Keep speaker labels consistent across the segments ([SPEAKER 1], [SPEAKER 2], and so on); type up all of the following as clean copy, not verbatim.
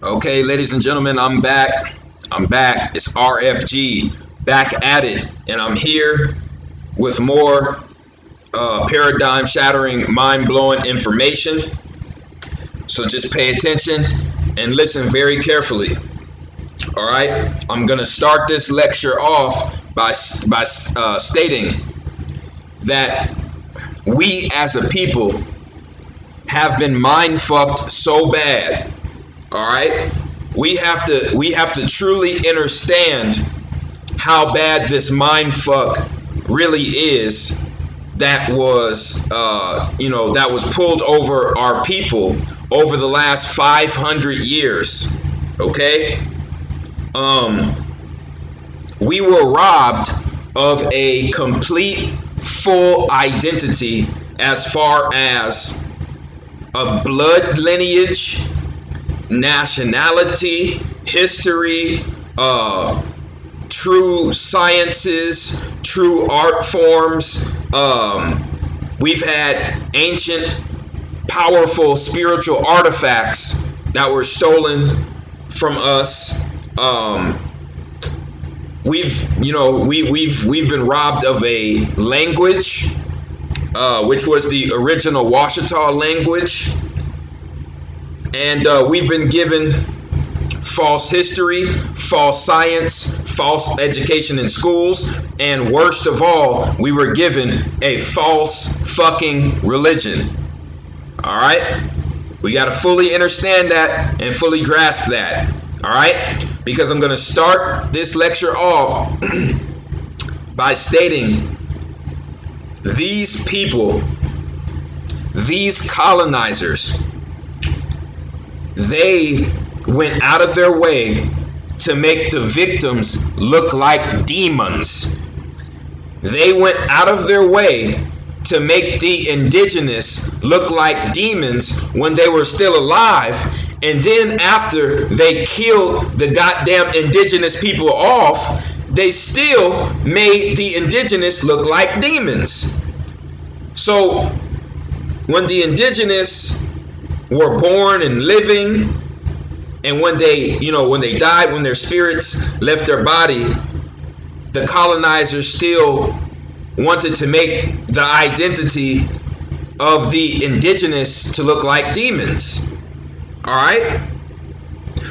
[SPEAKER 1] Okay, ladies and gentlemen, I'm back. I'm back. It's RFG back at it, and I'm here with more paradigm shattering, mind blowing information. So just pay attention and listen very carefully. All right, I'm gonna start this lecture off by stating that we as a people have been mind fucked so bad. All right, we have to truly understand how bad this mind fuck really is. That was pulled over our people over the last 500 years. Okay, we were robbed of a complete full identity as far as a blood lineage, nationality, history, true sciences, true art forms. We've had ancient, powerful spiritual artifacts that were stolen from us. We've been robbed of a language, which was the original Washita language. And we've been given false history, false science, false education in schools, and worst of all, we were given a false fucking religion. All right? We got to fully understand that and fully grasp that. All right? Because I'm going to start this lecture off by stating these people, these colonizers, they went out of their way to make the victims look like demons. They went out of their way to make the indigenous look like demons when they were still alive. And then after they killed the goddamn indigenous people off, they still made the indigenous look like demons. So when the indigenous were born and living, and when they died, when their spirits left their body, the colonizers still wanted to make the identity of the indigenous to look like demons. All right?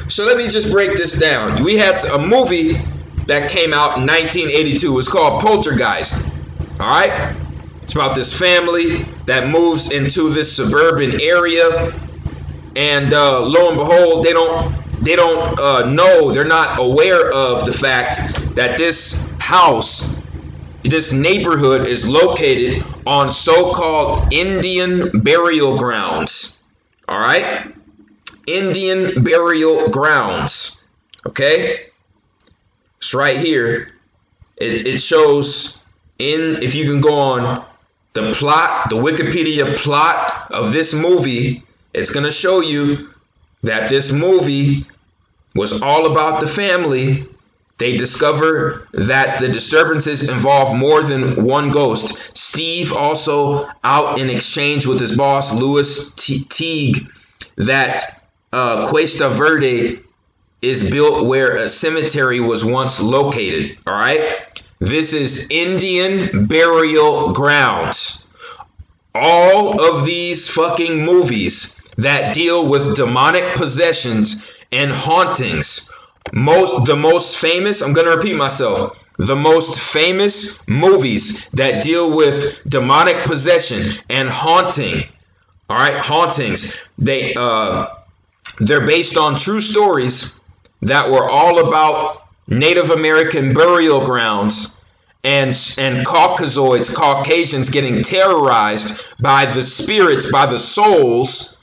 [SPEAKER 1] So let me just break this down. We had a movie that came out in 1982. It was called Poltergeist. All right? It's about this family that moves into this suburban area, and lo and behold, they don't know, they're not aware of the fact that this house, this neighborhood is located on so-called Indian burial grounds. All right? Indian burial grounds. Okay? It's right here. It shows if you can go on the plot, the Wikipedia plot of this movie, it's going to show you that this movie was all about the family. They discover that the disturbances involve more than one ghost. Steve also out in exchange with his boss, Louis Teague, that Cuesta Verde is built where a cemetery was once located. All right? This is Indian burial grounds. All of these fucking movies that deal with demonic possessions and hauntings, the most famous, I'm going to repeat myself, the most famous movies that deal with demonic possession and haunting, all right, hauntings, they're based on true stories that were all about Native American burial grounds and Caucasians getting terrorized by the spirits, by the souls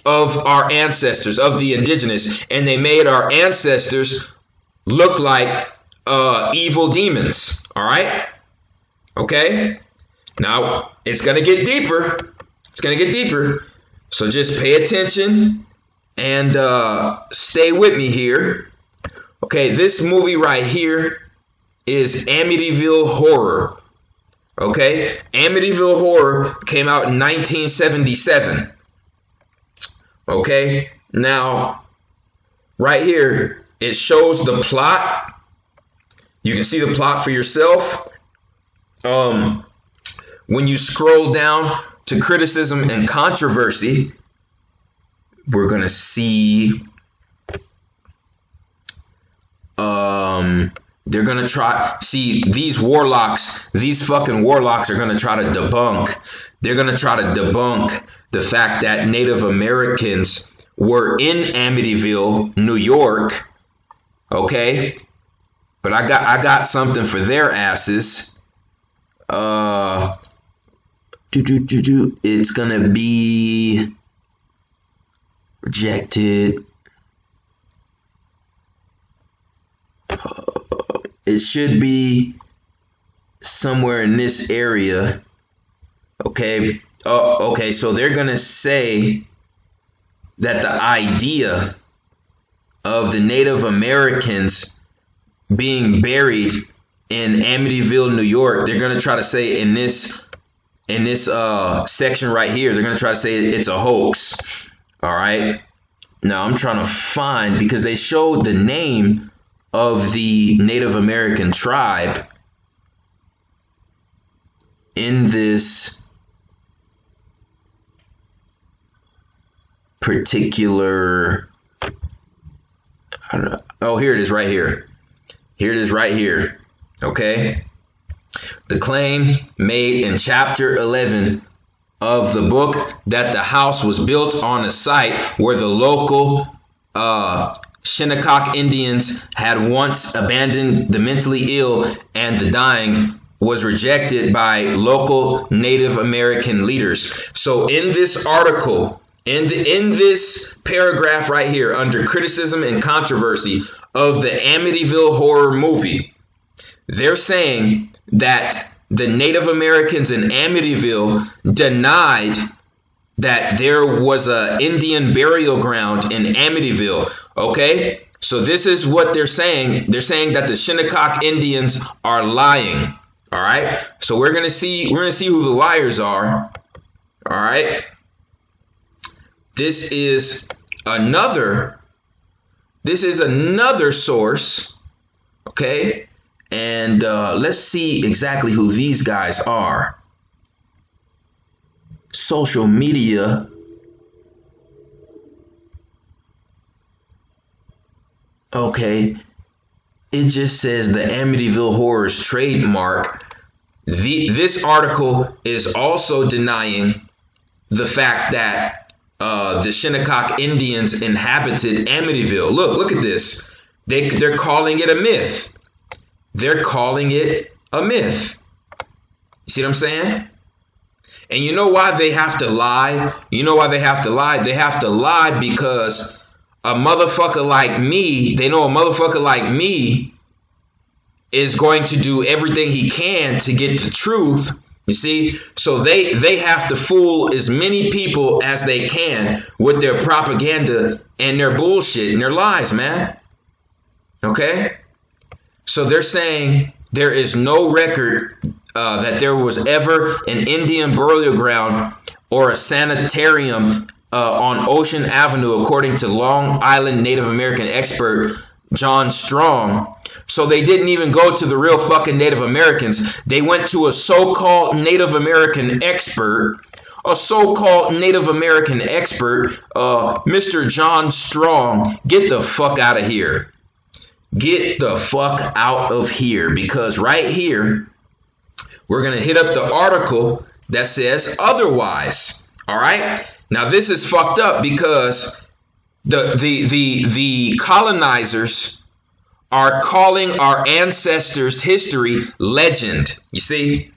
[SPEAKER 1] of our ancestors, of the indigenous, and they made our ancestors look like evil demons. All right? Okay? Now, it's going to get deeper. It's going to get deeper. So just pay attention and stay with me here. Okay, this movie right here is Amityville Horror. Okay? Amityville Horror came out in 1977. Okay? Now, right here, it shows the plot. You can see the plot for yourself. When you scroll down to criticism and controversy, we're going to see they're going to try, see these fucking warlocks are going to try to debunk. They're going to try to debunk the fact that Native Americans were in Amityville, New York. Okay? But I got something for their asses. It's going to be rejected. It should be somewhere in this area. Okay. Okay. So they're going to say that the idea of the Native Americans being buried in Amityville, New York, they're going to try to say in this section right here, they're going to try to say it's a hoax. All right. Now I'm trying to find, because they showed the name of the Native American tribe in this particular, I don't know. Oh, here it is right here. Here it is right here. Okay. The claim made in chapter 11 of the book that the house was built on a site where the local Shinnecock Indians had once abandoned the mentally ill and the dying was rejected by local Native American leaders. So in this article, in this paragraph right here under criticism and controversy of the Amityville horror movie, they're saying that the Native Americans in Amityville denied that there was an Indian burial ground in Amityville. Okay, so this is what they're saying. They're saying that the Shinnecock Indians are lying. All right, so we're gonna see who the liars are. All right, this is another source. Okay, and let's see exactly who these guys are. Social media. Okay, it just says the Amityville Horrors trademark. This article is also denying the fact that the Shinnecock Indians inhabited Amityville. Look at this. They're calling it a myth. They're calling it a myth. You see what I'm saying? And you know why they have to lie? You know why they have to lie? They have to lie because a motherfucker like me, they know a motherfucker like me is going to do everything he can to get the truth. You see? So they have to fool as many people as they can with their propaganda and their bullshit and their lies, man. Okay? So they're saying there is no record that there was ever an Indian burial ground or a sanitarium on Ocean Avenue, according to Long Island Native American expert John Strong. So they didn't even go to the real fucking Native Americans. They went to a so-called Native American expert, Mr. John Strong. Get the fuck out of here. Get the fuck out of here, because right here, we're going to hit up the article that says otherwise. All right. Now, this is fucked up because the colonizers are calling our ancestors' history legend. You see?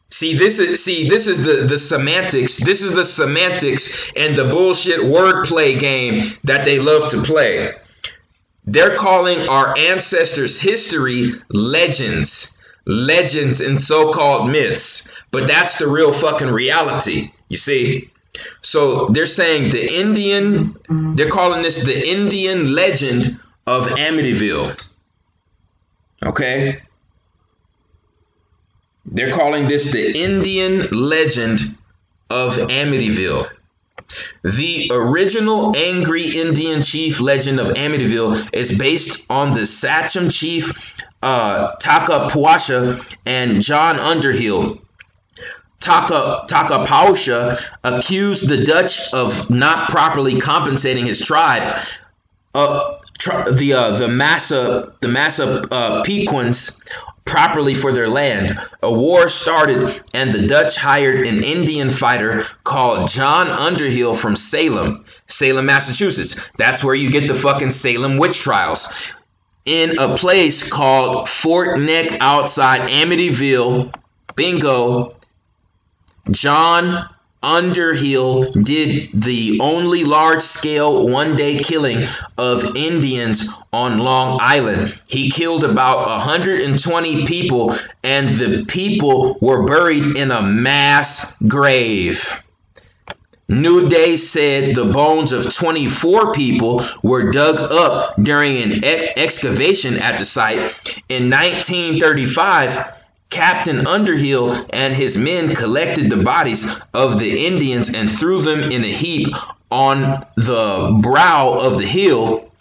[SPEAKER 1] This is the semantics. This is the semantics and the bullshit wordplay game that they love to play. They're calling our ancestors' history legends and so-called myths, but that's the real fucking reality. You see? So they're saying they're calling this the Indian legend of Amityville. Okay? They're calling this the Indian legend of Amityville. The original angry Indian chief legend of Amityville is based on the Sachem chief Takapausha and John Underhill. Takapausha accused the Dutch of not properly compensating his tribe, the Massapequans, properly for their land. A war started, and the Dutch hired an Indian fighter called John Underhill from Salem, Massachusetts. That's where you get the fucking Salem witch trials. In a place called Fort Neck outside Amityville. Bingo. John Underhill did the only large-scale one-day killing of Indians on Long Island. He killed about 120 people, and the people were buried in a mass grave. New Day said the bones of 24 people were dug up during an excavation at the site. In 1935, Captain Underhill and his men collected the bodies of the Indians and threw them in a heap on the brow of the hill,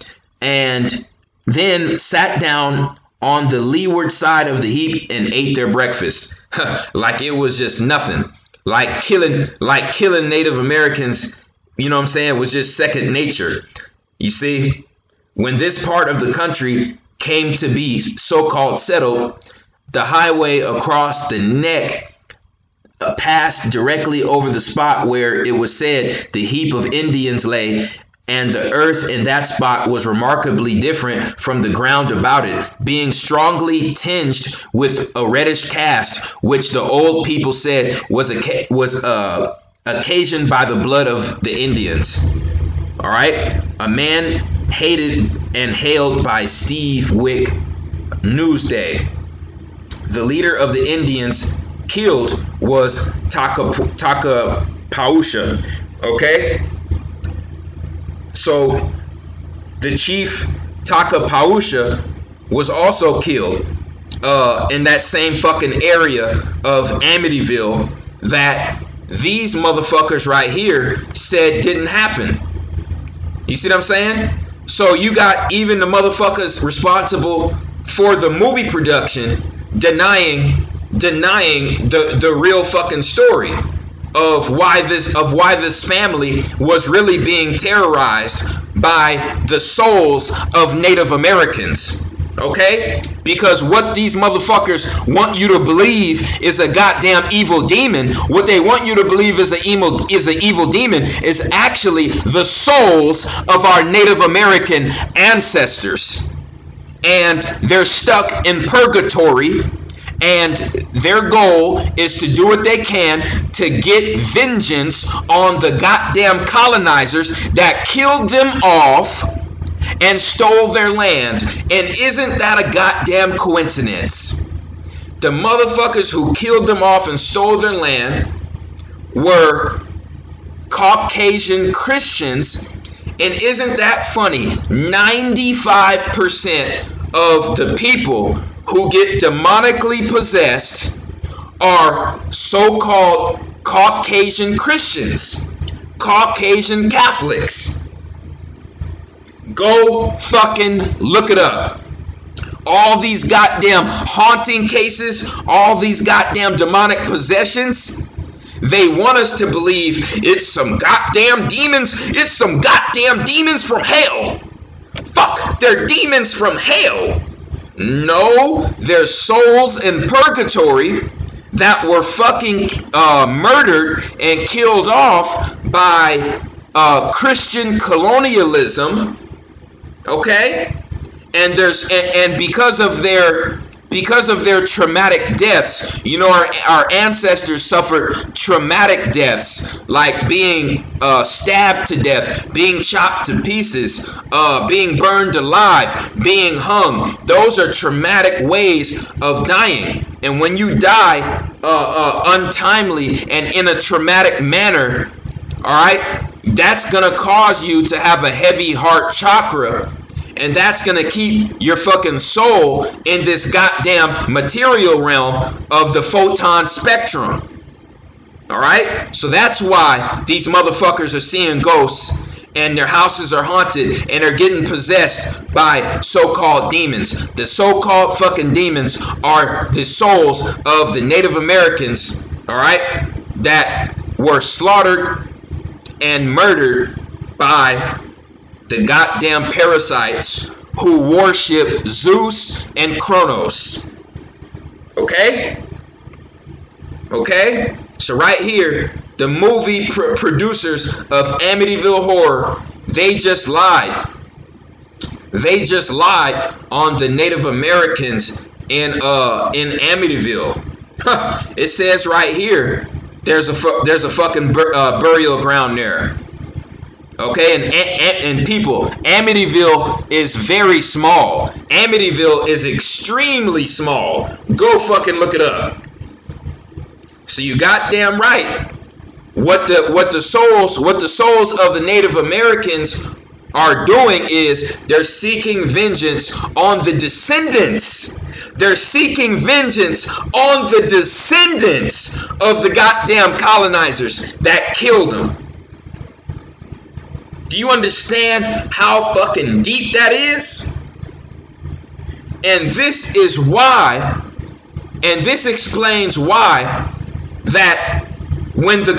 [SPEAKER 1] and then sat down on the leeward side of the heap and ate their breakfast. Like it was just nothing. Like killing Native Americans, you know what I'm saying, was just second nature. You see, when this part of the country came to be so-called settled, the highway across the neck passed directly over the spot where it was said the heap of Indians lay, and the earth in that spot was remarkably different from the ground about it, being strongly tinged with a reddish cast, which the old people said was occasioned by the blood of the Indians. All right, a man hated and hailed by Steve Wick, Newsday. The leader of the Indians killed was Takapausha. Okay? So the chief Takapausha was also killed in that same fucking area of Amityville that these motherfuckers right here said didn't happen. You see what I'm saying? So you got even the motherfuckers responsible for the movie production denying the real fucking story of why this family was really being terrorized by the souls of Native Americans. Okay? Because what these motherfuckers want you to believe is a goddamn evil demon. What they want you to believe is an evil demon is actually the souls of our Native American ancestors. And they're stuck in purgatory, and their goal is to do what they can to get vengeance on the goddamn colonizers that killed them off and stole their land. And isn't that a goddamn coincidence? The motherfuckers who killed them off and stole their land were Caucasian Christians. And isn't that funny? 95% of the people who get demonically possessed are so-called Caucasian Christians, Caucasian Catholics. Go fucking look it up. All these goddamn haunting cases, all these goddamn demonic possessions, they want us to believe it's some goddamn demons. It's some goddamn demons from hell. Fuck, they're demons from hell. No, they're souls in purgatory that were fucking murdered and killed off by Christian colonialism. Okay? And because of their traumatic deaths, you know, our ancestors suffered traumatic deaths, like being stabbed to death, being chopped to pieces, being burned alive, being hung. Those are traumatic ways of dying. And when you die untimely and in a traumatic manner, all right, that's going to cause you to have a heavy heart chakra. And that's going to keep your fucking soul in this goddamn material realm of the photon spectrum. All right? So that's why these motherfuckers are seeing ghosts and their houses are haunted and are getting possessed by so-called demons. The so-called fucking demons are the souls of the Native Americans, all right, that were slaughtered and murdered by the goddamn parasites who worship Zeus and Kronos. Okay? Okay? So right here, the movie producers of Amityville Horror, they just lied. They just lied on the Native Americans in Amityville. It says right here, there's a fucking burial ground there. Okay, and people, Amityville is very small. Amityville is extremely small. Go fucking look it up. So you goddamn right. What the souls of the Native Americans are doing is they're seeking vengeance on the descendants. They're seeking vengeance on the descendants of the goddamn colonizers that killed them. Do you understand how fucking deep that is? And this is why, and this explains why, that when the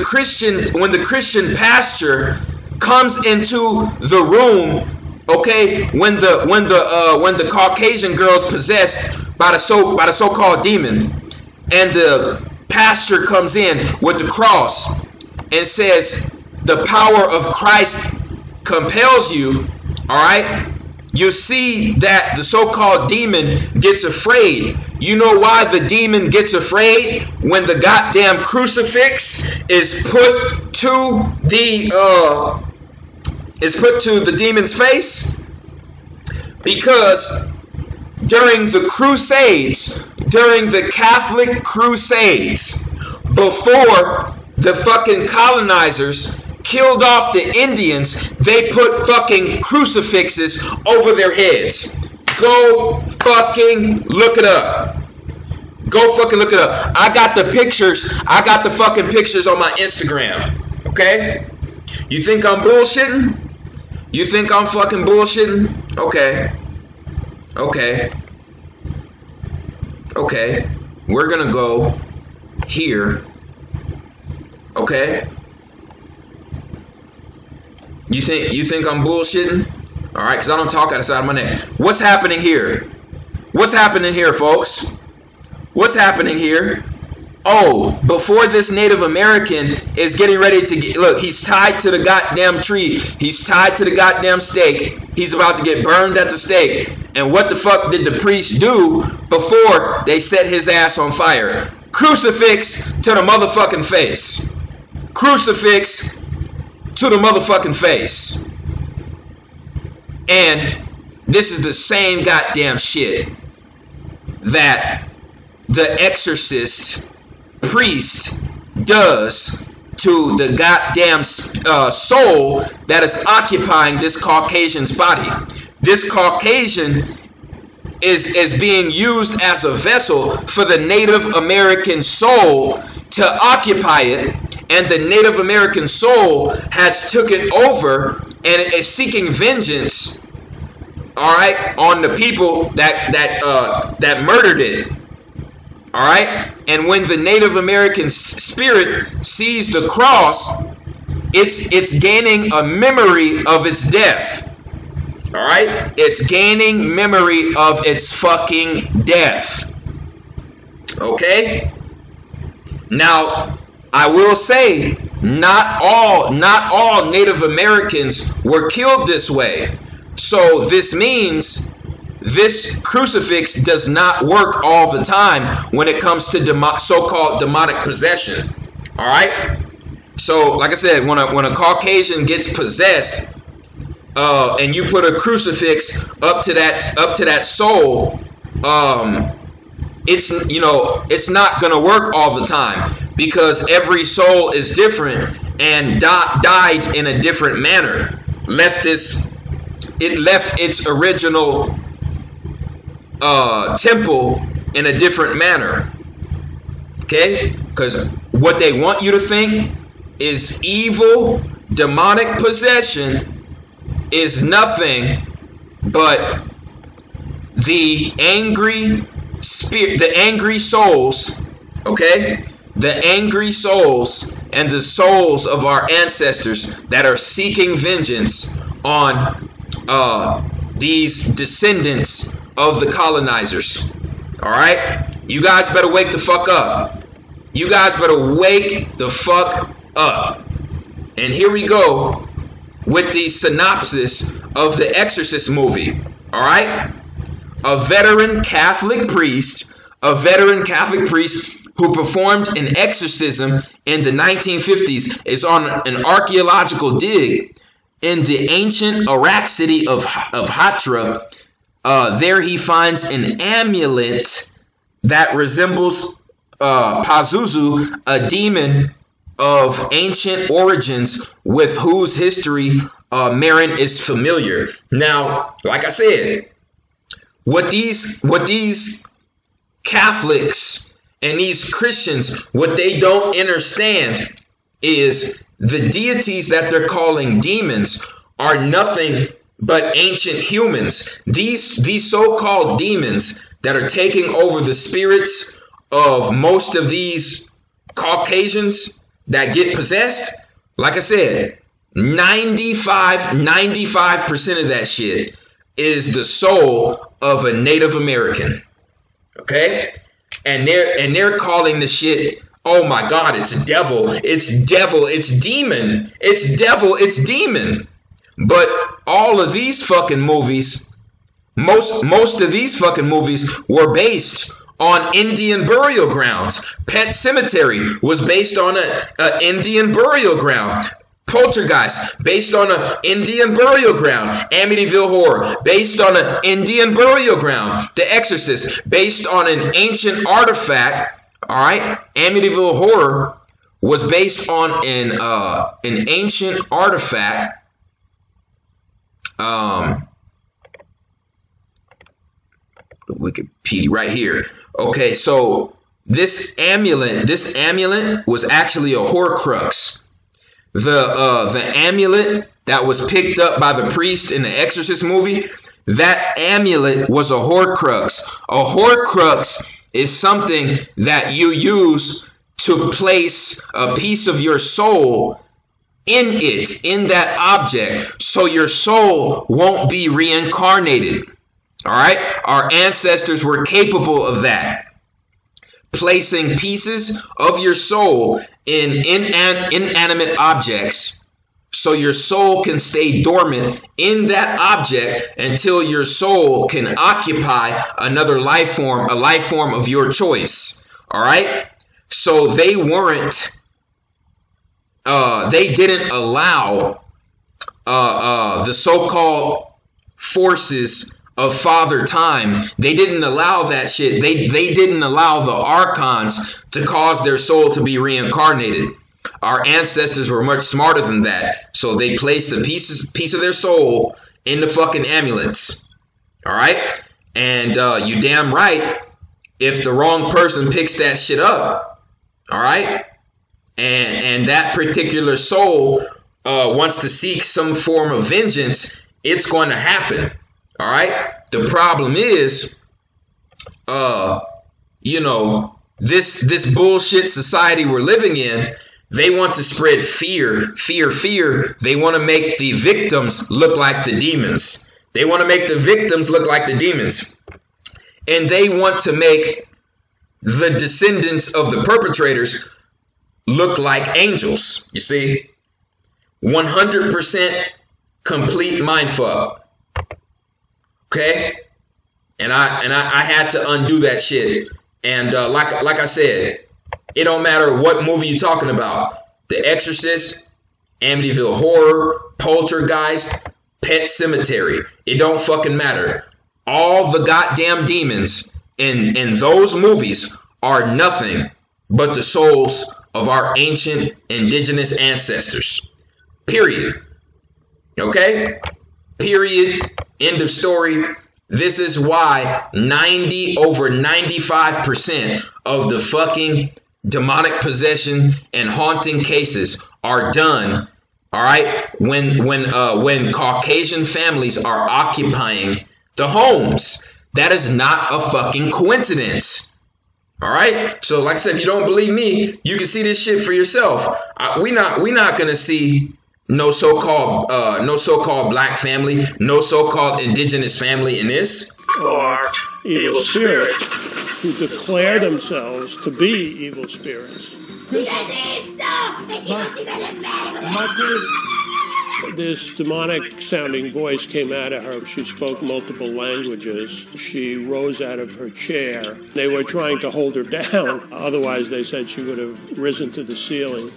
[SPEAKER 1] Christian pastor comes into the room, okay, when the Caucasian girl is possessed by the so-called demon, and the pastor comes in with the cross and says, the power of Christ compels you, all right, you see that the so-called demon gets afraid. You know why the demon gets afraid? When the goddamn crucifix is put to the demon's face? Because during the Crusades, during the Catholic Crusades, before the fucking colonizers killed off the Indians, they put fucking crucifixes over their heads. Go fucking look it up. Go fucking look it up. I got the pictures. I got the fucking pictures on my Instagram. Okay? You think I'm bullshitting? You think I'm fucking bullshitting? Okay. Okay. Okay. We're gonna go here. Okay? You think I'm bullshitting? All right, because I don't talk out the side of my neck. What's happening here? What's happening here, folks? What's happening here? Oh, before this Native American is getting ready to get, look, he's tied to the goddamn tree. He's tied to the goddamn stake. He's about to get burned at the stake. And what the fuck did the priest do before they set his ass on fire? Crucifix to the motherfucking face. Crucifix to the motherfucking face. And this is the same goddamn shit that the exorcist priest does to the goddamn soul that is occupying this Caucasian's body. This Caucasian is being used as a vessel for the Native American soul to occupy it, and the Native American soul has taken over and is seeking vengeance, all right, on the people that murdered it. All right? And when the Native American spirit sees the cross, it's gaining a memory of its death. All right? It's gaining memory of its fucking death. Okay? Now, I will say, not all Native Americans were killed this way. So this means this crucifix does not work all the time when it comes to so-called demonic possession. All right. So, like I said, when a Caucasian gets possessed, and you put a crucifix up to that soul, it's not gonna work all the time, because every soul is different and died in a different manner. It left its original temple in a different manner. Okay? Because what they want you to think is evil, demonic possession is nothing but the angry spirit, the angry souls, okay? The angry souls and the souls of our ancestors that are seeking vengeance on these descendants of the colonizers. All right? You guys better wake the fuck up. You guys better wake the fuck up. And here we go with the synopsis of the Exorcist movie. All right? A veteran Catholic priest who performed an exorcism in the 1950s is on an archaeological dig in the ancient Iraq city of Hatra. There he finds an amulet that resembles Pazuzu, a demon of ancient origins with whose history Marin is familiar. Now, like I said, what these Catholics and these Christians, what they don't understand is the deities that they're calling demons are nothing but ancient humans. These so-called demons that are taking over the spirits of most of these Caucasians that get possessed, like I said, 95% of that shit is the soul of a Native American. Okay? And they're calling the shit, oh my God, it's devil, it's demon, it's devil, it's demon. But all of these fucking movies, most of these fucking movies were based on Indian burial grounds. Pet Sematary was based on an Indian burial ground. Poltergeist, based on an Indian burial ground. Amityville Horror, based on an Indian burial ground. The Exorcist, based on an ancient artifact. All right, Amityville Horror was based on an ancient artifact. Wikipedia right here. Okay, so this amulet was actually a Horcrux. The amulet that was picked up by the priest in the Exorcist movie, that amulet was a Horcrux. A Horcrux is something that you use to place a piece of your soul in that object, so your soul won't be reincarnated. All right? Our ancestors were capable of that. Placing pieces of your soul in inanimate objects so your soul can stay dormant in that object until your soul can occupy another life form, a life form of your choice. All right? So they didn't allow the so-called forces of Father Time. They didn't allow that shit. They didn't allow the archons to cause their soul to be reincarnated. Our ancestors were much smarter than that. So they placed a piece of their soul in the fucking amulets. All right? And you damn right, if the wrong person picks that shit up, all right? And that particular soul wants to seek some form of vengeance, it's going to happen. All right. The problem is, this bullshit society we're living in. They want to spread fear. They want to make the victims look like the demons. And they want to make the descendants of the perpetrators look like angels. You see, 100% complete mindfuck. Okay, and I had to undo that shit. And like I said, it don't matter what movie you're talking about. The Exorcist, Amityville Horror, Poltergeist, Pet Sematary. It don't fucking matter. All the goddamn demons in those movies are nothing but the souls of our ancient indigenous ancestors. Period. Okay? Period. End of story. This is why over 95% of the fucking demonic possession and haunting cases are done, all right, when Caucasian families are occupying the homes. That is not a fucking coincidence. All right. So like I said, if you don't believe me, you can see this shit for yourself. We not gonna see no so-called black family, no so-called indigenous family in this.
[SPEAKER 2] Or evil spirits who declare themselves to be evil spirits. This demonic sounding voice came out of her. She spoke multiple languages. She rose out of her chair. They were trying to hold her down. Otherwise, they said she would have risen to the ceiling.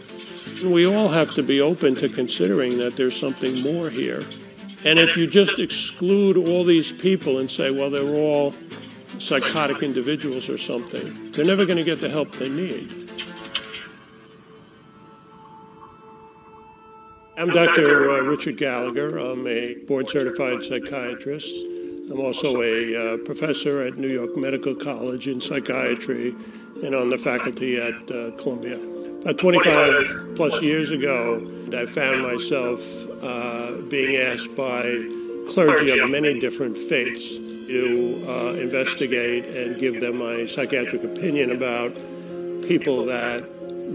[SPEAKER 2] We all have to be open to considering that there's something more here. And if you just exclude all these people and say, well, they're all psychotic individuals or something, they're never going to get the help they need. I'm Dr. Richard Gallagher. I'm a board-certified psychiatrist. I'm also a professor at New York Medical College in psychiatry and on the faculty at Columbia. About 25 plus years ago, I found myself being asked by clergy of many different faiths to investigate and give them my psychiatric opinion about people that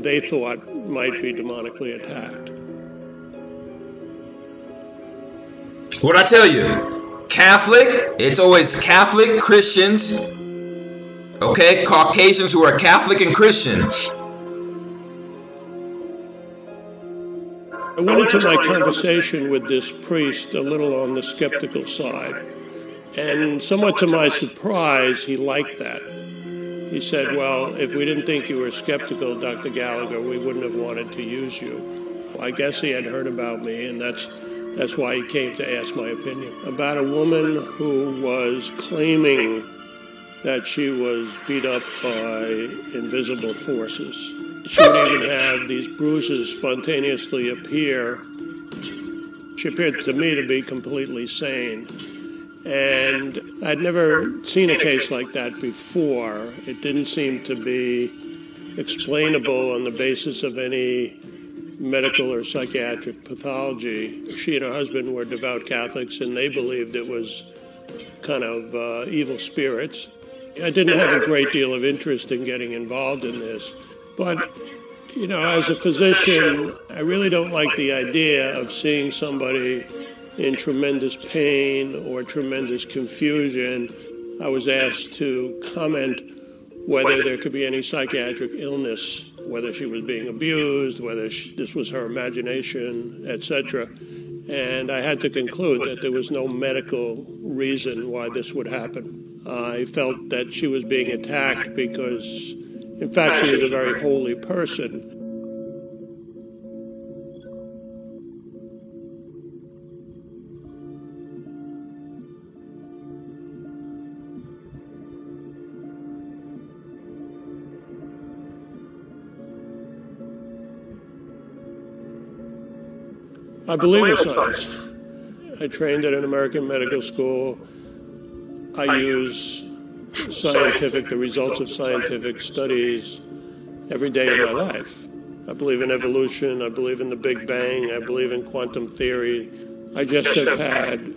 [SPEAKER 2] they thought might be demonically attacked.
[SPEAKER 1] What I tell you, Catholic, it's always Catholic, Christians, okay, Caucasians who are Catholic and Christian.
[SPEAKER 2] I went into my conversation with this priest a little on the skeptical side, and somewhat to my surprise, he liked that. He said, well, if we didn't think you were skeptical, Dr. Gallagher, we wouldn't have wanted to use you. Well, I guess he had heard about me, and that's why he came to ask my opinion about a woman who was claiming that she was beat up by invisible forces. She would even have these bruises spontaneously appear. She appeared to me to be completely sane. And I'd never seen a case like that before. It didn't seem to be explainable on the basis of any medical or psychiatric pathology. She and her husband were devout Catholics, and they believed it was kind of evil spirits. I didn't have a great deal of interest in getting involved in this, but, you know, as a physician, I really don't like the idea of seeing somebody in tremendous pain or tremendous confusion. I was asked to comment whether there could be any psychiatric illness, whether she was being abused, whether this was her imagination, etc. And I had to conclude that there was no medical reason why this would happen. I felt that she was being attacked because, in fact, she was a very holy person. I believe in science. I trained at an American medical school. I use the results of scientific studies every day of my life. I believe in evolution. I believe in the Big Bang. I believe in quantum theory. I just have had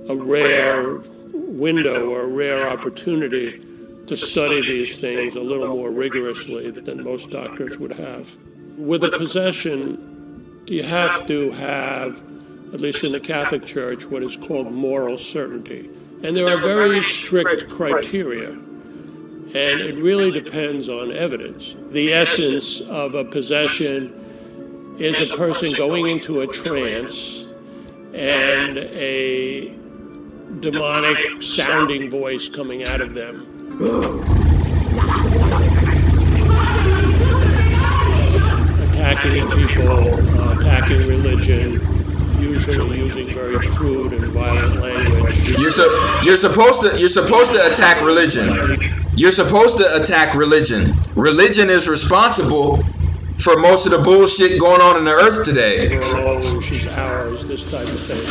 [SPEAKER 2] a rare window or a rare opportunity to study these things a little more rigorously than most doctors would have. With a possession, you have to have, at least in the Catholic Church, what is called moral certainty. And there are very strict criteria, and it really depends on evidence. The essence of a possession is a person going into a trance and a demonic sounding voice coming out of them. Attacking people, attacking religion, usually using very crude and violent language.
[SPEAKER 1] You're supposed to attack religion. You're supposed to attack religion. Religion is responsible for most of the bullshit going on in the earth today.
[SPEAKER 2] Oh, she's ours, this type of thing.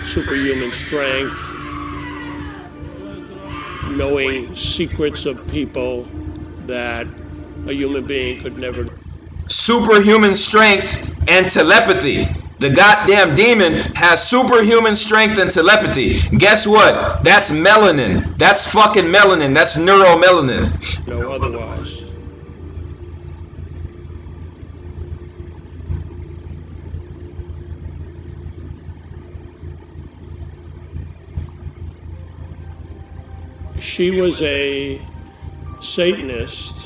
[SPEAKER 2] Superhuman strength, knowing secrets of people that a human being could never.
[SPEAKER 1] Superhuman strength and telepathy. The goddamn demon has superhuman strength and telepathy. Guess what? That's melanin. That's fucking melanin. That's neuromelanin.
[SPEAKER 2] No, otherwise. She was a Satanist,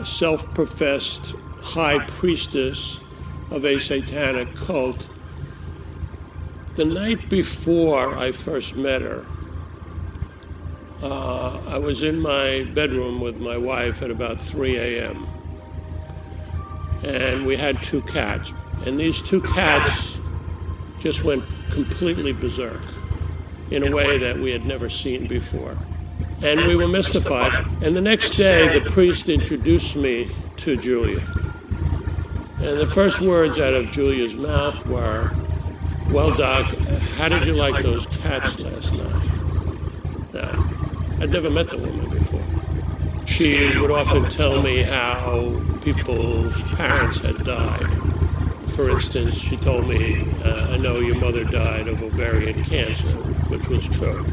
[SPEAKER 2] self-professed high priestess of a satanic cult. The night before I first met her, I was in my bedroom with my wife at about 3 a.m. and we had 2 cats. And these 2 cats just went completely berserk in a way that we had never seen before. And we were mystified. And the next day, the priest introduced me to Julia. And the first words out of Julia's mouth were, "Well, Doc, how did you like those cats last night?" Now, I'd never met the woman before. She would often tell me how people's parents had died. For instance, she told me, "I know your mother died of ovarian cancer," which was true.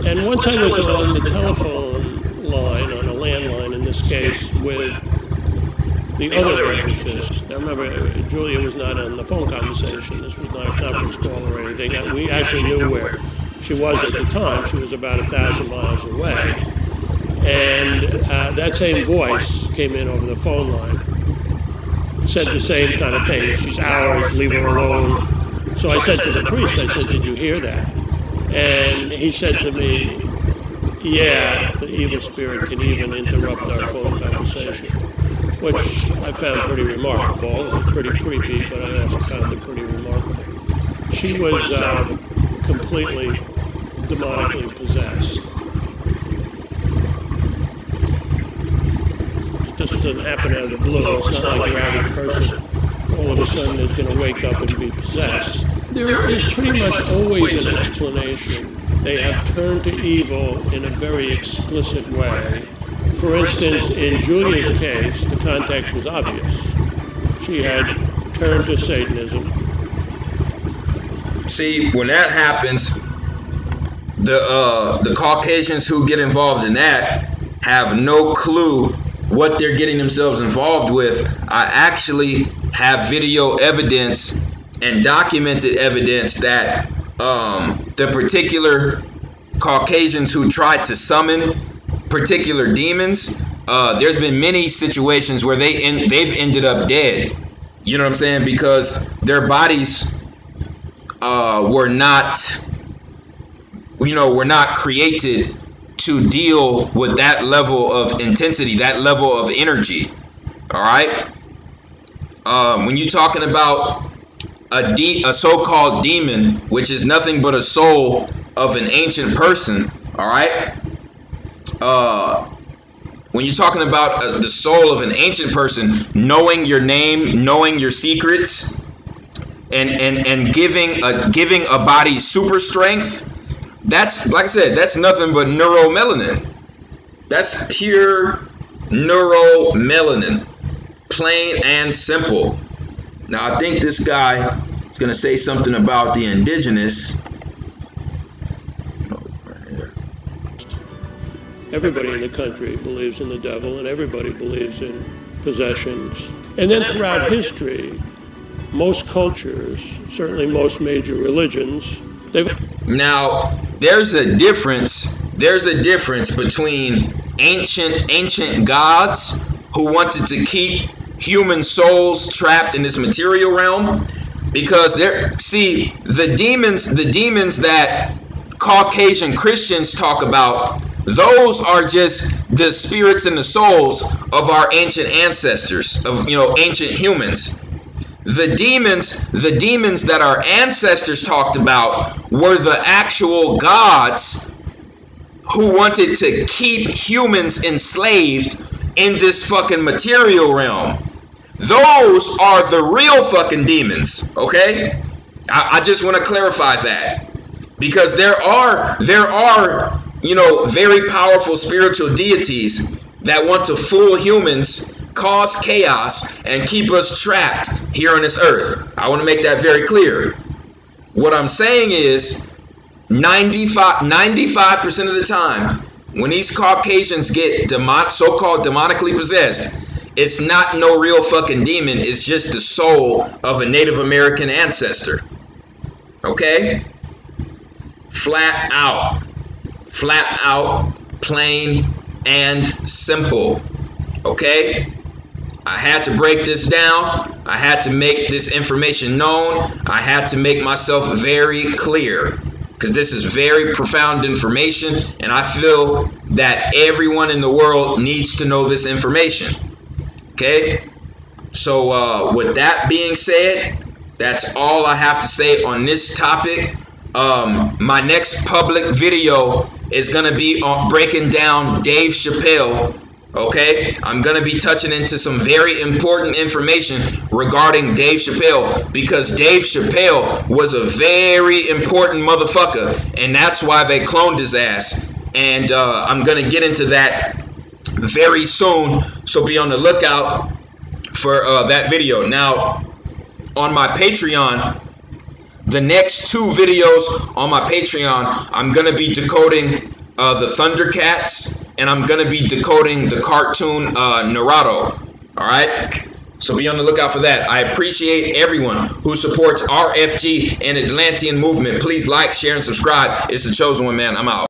[SPEAKER 2] And once I was on the telephone line, on a landline in this case, with the other exorcist. Now remember, Julia was not on the phone conversation. This was not a conference call or anything. We actually knew where she was at the time. She was about 1,000 miles away. And that same voice came in over the phone line. Said the same kind of thing. "She's ours, leave her alone." So I said to the priest, I said, "Did you hear that?" And he said to me, "Yeah, the evil spirit can even interrupt our phone conversation," which I found pretty remarkable. It was pretty creepy, but I also found it pretty remarkable. She was completely demonically possessed. It just doesn't happen out of the blue. It's not like your average person all of a sudden is going to wake up and be possessed. There is pretty much always an explanation. They have turned to evil in a very explicit way. For instance, in Julia's case, the context was obvious. She had turned to Satanism.
[SPEAKER 1] See, when that happens, the Caucasians who get involved in that have no clue what they're getting themselves involved with. I actually have video evidence and documented evidence that the particular Caucasians who tried to summon particular demons, there's been many situations where they've ended up dead. You know what I'm saying? Because their bodies were not created to deal with that level of intensity, that level of energy. All right. When you're talking about a so-called demon, which is nothing but a soul of an ancient person, all right? When you're talking about the soul of an ancient person, knowing your name, knowing your secrets, and giving a body super strength, that's, like I said, that's nothing but neuromelanin. That's pure neuromelanin, plain and simple. Now, I think this guy is going to say something about the indigenous.
[SPEAKER 2] Everybody in the country believes in the devil, and everybody believes in possessions. And then throughout history, most cultures, certainly most major religions,
[SPEAKER 1] Now, there's a difference between ancient gods who wanted to keep human souls trapped in this material realm, because the demons that Caucasian Christians talk about, those are just the spirits and the souls of our ancient ancestors, of ancient humans. The demons that our ancestors talked about were the actual gods who wanted to keep humans enslaved in this fucking material realm. Those are the real fucking demons, okay? I just want to clarify that, because there are very powerful spiritual deities that want to fool humans cause chaos and keep us trapped here on this earth. I want to make that very clear. What I'm saying is 95% of the time when these Caucasians get so-called demonically possessed, it's not no real fucking demon. It's just the soul of a Native American ancestor. Okay? Flat out, plain and simple. Okay? I had to break this down. I had to make this information known. I had to make myself very clear, because this is very profound information, and I feel that everyone in the world needs to know this information. Okay? So with that being said, that's all I have to say on this topic. My next public video is going to be on breaking down Dave Chappelle. Okay, I'm going to be touching into some very important information regarding Dave Chappelle, because Dave Chappelle was a very important motherfucker, and that's why they cloned his ass. And I'm going to get into that very soon, so be on the lookout for that video. Now, on my Patreon, the next 2 videos on my Patreon, I'm going to be decoding the Thundercats, and I'm going to be decoding the cartoon Naruto. Alright? So be on the lookout for that. I appreciate everyone who supports RFG and Atlantean movement. Please like, share, and subscribe. It's the Chosen One, man. I'm out.